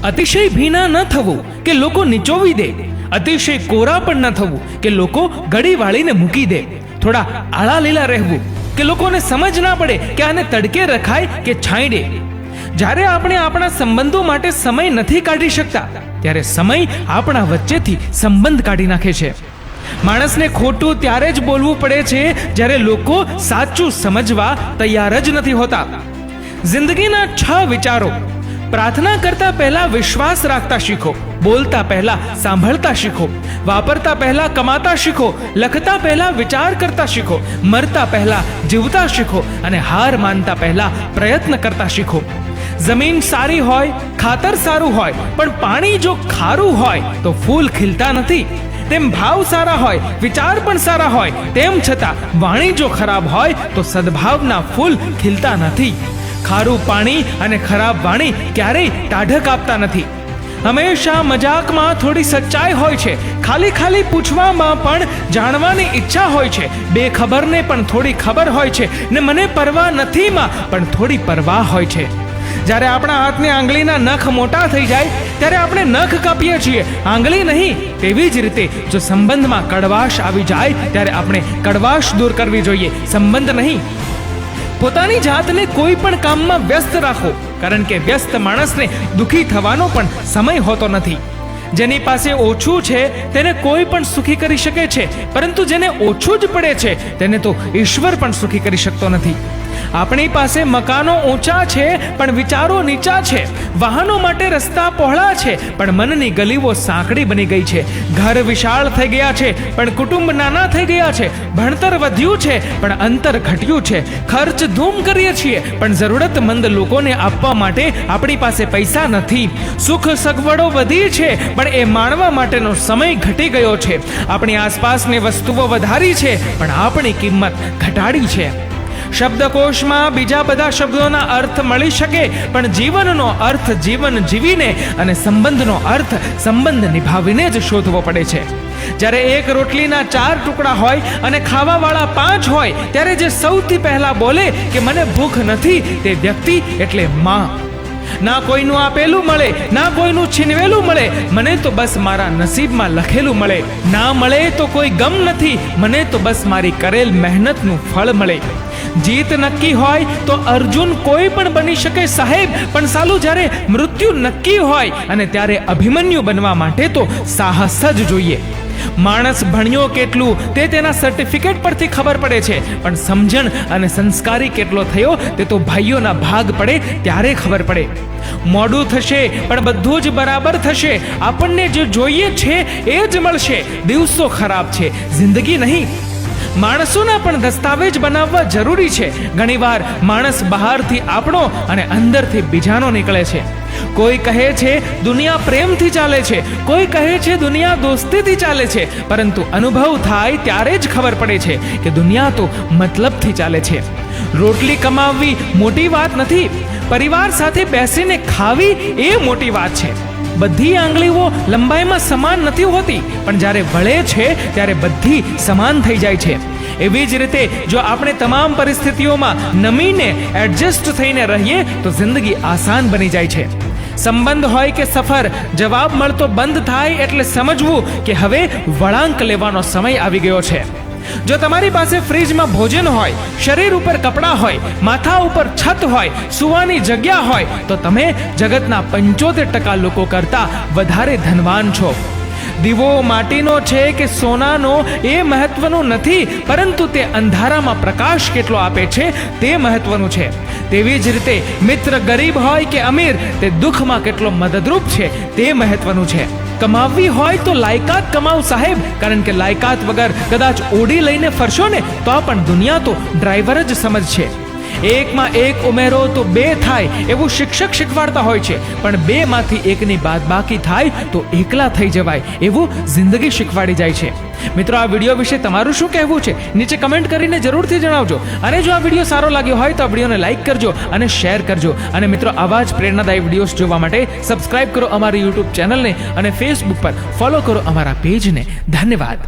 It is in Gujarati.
અતિશય ભીના ન થવું કે લોકો નીચોવી દે, અતિશય કોરા પણ ન થવું કે લોકો ગળી વાળીને મૂકી દે, થોડા આળા લીલા રહેવું કે લોકોને સમજ ના પડે કે આને તડકે રખાય કે છાંયડે. જ્યારે આપણે આપણા સંબંધો માટે સમય નથી કાઢી શકતા, ત્યારે સમય આપણા વચ્ચેથી સંબંધ કાઢી નાખે છે. માણસને ખોટું ત્યારે જ બોલવું પડે છે જ્યારે લોકો સાચું સમજવા તૈયાર જ નથી હોતા. જિંદગીના 6 વિચારો. પ્રાર્થના કરતા પહેલા વિશ્વાસ રાખતા શીખો, બોલતા પહેલા સાંભળતા શીખો, વાપરતા પહેલા કમાતા શીખો, લખતા પહેલા વિચાર કરતા શીખો, મરતા પહેલા જીવતા શીખો અને હાર માનતા પહેલા પ્રયત્ન કરતા શીખો. જમીન સારી હોય, ખાતર સારું હોય, પણ પાણી જો ખારું હોય તો ફૂલ ખીલતા નથી. તેમ ભાવ સારા હોય, વિચાર પણ સારા હોય, તેમ છતાં વાણી જો ખરાબ હોય તો સદભાવના ફૂલ ખીલતા નથી. ખારું પાણી અને ખરાબ વાણી ક્યારેય ટાઢક આપતા નથી. હંમેશા મજાકમાં થોડી સચ્ચાઈ હોય છે, ખાલી પૂછવામાં પણ જાણવાની ઈચ્છા હોય છે, બેખબરને પણ થોડી ખબર હોય છે, ને મને પરવા નથીમાં પણ થોડી પરવા હોય છે. જ્યારે આપણા હાથની આંગળીના નખ મોટા થઈ જાય ત્યારે આપણે નખ કાપીએ છીએ, આંગળી નહીં. તેવી જ રીતે જો સંબંધમાં કડવાશ આવી જાય ત્યારે આપણે કડવાશ દૂર કરવી જોઈએ, સંબંધ નહીં. પોતાની જાતને કોઈ પણ કામમાં વ્યસ્ત રાખો, કારણ કે વ્યસ્ત માણસને દુઃખી થવાનો પણ સમય હોતો નથી. જેની પાસે ઓછું છે તેને કોઈ પણ સુખી કરી શકે છે, પરંતુ જેને ઓછું જ પડે છે તેને તો ઈશ્વર પણ સુખી કરી શકતો નથી. આપણી પાસે મકાનો ઊંચા છે પણ વિચારો નીચા છે, વાહનો માટે રસ્તા પહોળા છે પણ મનની ગલીઓ સાંકડી બની ગઈ છે, ઘર વિશાળ થઈ ગયા છે પણ કુટુંબ નાના થઈ ગયા છે, ભણતર વધ્યું છે પણ અંતર ઘટ્યું છે, ખર્ચ ધૂમ કરીએ છીએ પણ જરૂરતમંદ લોકોને આપવા માટે આપણી પાસે પૈસા નથી, સુખ સગવડો વધી છે પણ એ માણવા માટેનો સમય ઘટી ગયો છે, આપણી આસપાસની વસ્તુઓ વધારી છે પણ આપણી કિંમત ઘટાડી છે. શબ્દકોશમાં બીજા બધા શબ્દોના અર્થ મળી શકે પણ જીવનનો અર્થ જીવન જીવીને અને સંબંધનો અર્થ સંબંધ નિભાવીને જ શોધવો પડે છે. જ્યારે એક રોટલીના 4 ટુકડા હોય અને ખાવાવાળા 5 હોય ત્યારે જે સૌથી પહેલા બોલે કે મને ભૂખ નથી તે વ્યક્તિ એટલે માં. ના કોઈનું આપેલું મળે, ના કોઈનું છીનવેલું મળે, મને તો બસ મારા નસીબમાં લખેલું મળે. ના મળે તો કોઈ ગમ નથી, મને તો બસ મારી કરેલ મહેનતનું ફળ મળે. જીત નક્કી હોય તો અર્જુન કોઈ પણ બની શકે સાહેબ, પણ સાલું જ્યારે મૃત્યુ નક્કી હોય અને ત્યારે અભિમન્યુ બનવા માટે તો સાહસ જ જોઈએ. માણસ ભણ્યો કેટલું તે તેના સર્ટિફિકેટ પરથી ખબર પડે છે, પણ સમજણ અને સંસ્કારી કેટલો થયો તે તો ભાઈઓના ભાગ પડે ત્યારે ખબર પડે. મોડું થશે પણ બધું જ બરાબર થશે, આપણને જે જોઈએ છે એ જ મળશે. દિવસો ખરાબ છે, જિંદગી નહીં. માણસોના પણ દસ્તાવેજ બનાવવા જરૂરી છે. ઘણીવાર માણસ બહારથી આપણો અને અંદરથી બીજાનો નીકળે છે. કોઈ કહે છે દુનિયા પ્રેમથી ચાલે છે, કોઈ કહે છે દુનિયા દોસ્તીથી ચાલે છે, પરંતુ અનુભવ થાય ત્યારે જ ખબર પડે છે કે દુનિયા તો મતલબથી ચાલે છે. રોટલી કમાવવી મોટી વાત નથી, પરિવાર સાથે બેસીને ખાવી એ મોટી વાત છે. બધી આંગળીઓ લંબાઈમાં સમાન નથી હોતી, પણ જ્યારે વળે છે ત્યારે બધી સમાન થઈ જાય છે. એવી જ રીતે જો આપણે તમામ પરિસ્થિતિઓમાં નમીને એડજસ્ટ થઈને રહીએ તો જિંદગી આસાન બની જાય છે. સંબંધ હોય કે સફર, જવાબ મળતો બંધ થાય એટલે સમજવું કે હવે વળાંક લેવાનો સમય આવી ગયો છે. જો તમારી પાસે ફ્રીજમાં ભોજન હોય, શરીર ઉપર કપડાં હોય, માથા ઉપર છત હોય, સુવાની જગ્યા હોય તો તમે જગતના 75% લોકો કરતાં વધારે ધનવાન છો. દીવો માટીનો છે કે સોનાનો એ મહત્વનું નથી, પરંતુ તે અંધારામાં પ્રકાશ કેટલો આપે છે તે મહત્વનું છે. તેવી જ રીતે મિત્ર ગરીબ હોય કે અમીર, તે દુઃખમાં કેટલો મદદરૂપ છે તે મહત્વનું છે. કમાવવી હોય તો લાયકાત કમાવ સાહેબ, કારણ કે લાયકાત વગર કદાચ ઓડી લઈને ફરશો ને તો પણ દુનિયા તો ડ્રાઈવર જ સમજશે. એકમાં એક ઉમેરો તો 2 થાય એવું શિક્ષક શીખવાડતા હોય છે, પણ 2 માંથી 1ની બાદબાકી થાય તો એકલા થઈ જવાય એવું જિંદગી શીખવાડી જાય છે. મિત્રો, આ વિડીયો વિશે તમારું શું કહેવું છે નીચે કમેન્ટ કરીને જરૂરથી જણાવજો. અને જો આ વિડીયો સારો લાગ્યો હોય તો આ વિડીયોને લાઈક કરજો અને શેર કરજો. અને મિત્રો, આવા જ પ્રેરણાદાયી વિડીયોઝ જોવા માટે સબસ્ક્રાઇબ કરો અમારી યુટ્યુબ ચેનલને અને ફેસબુક પર ફોલો કરો અમારા પેજને. ધન્યવાદ.